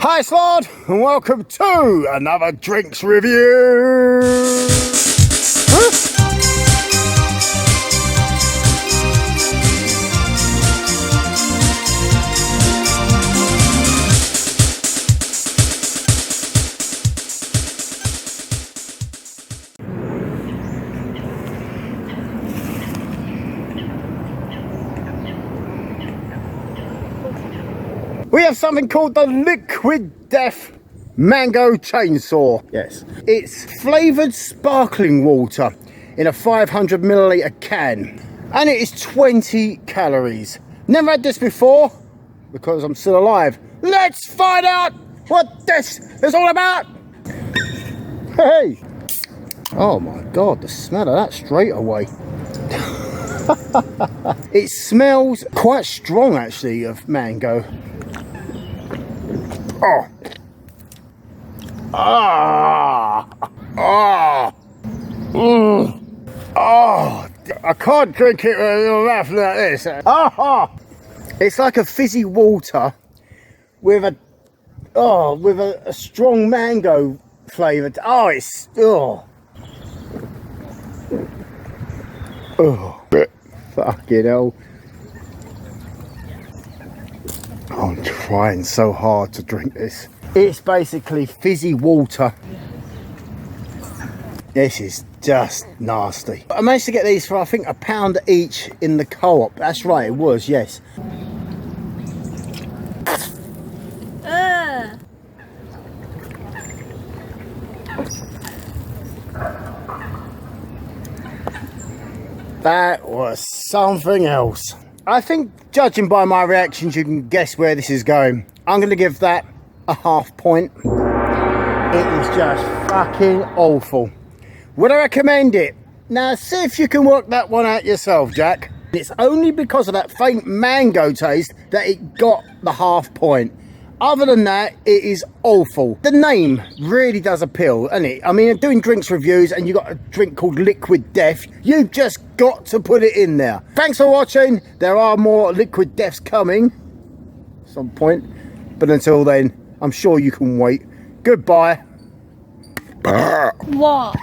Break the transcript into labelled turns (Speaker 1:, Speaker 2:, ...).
Speaker 1: Hi Slod, and welcome to another drinks review. We have something called the Liquid Death Mango Chainsaw. Yes, it's flavoured sparkling water in a 500 milliliter can, and it is 20 calories. Never had this before because I'm still alive. Let's find out what this is all about. Hey! Oh my god, the smell of that straight away. It smells quite strong actually of mango. Oh. Ah. Ah. Oh. I can't drink it with a mouth like this. Ah. It's like a fizzy water with a strong mango flavour. Oh, it's fucking hell. I'm trying so hard to drink this. It's basically fizzy water. This is just nasty. I managed to get these for I think £1 each in the co-op. That's right, it was, yes. That was something else. I think, judging by my reactions, you can guess where this is going. I'm going to give that a half point. It is just fucking awful. Would I recommend it? Now, see if you can work that one out yourself, Jack. It's only because of that faint mango taste that it got the half point. Other than that, it is awful. The name really does appeal, doesn't it? I mean, doing drinks reviews and you've got a drink called Liquid Death, you've just got to put it in there. Thanks for watching. There are more Liquid Deaths coming at some point. But until then, I'm sure you can wait. Goodbye.
Speaker 2: What?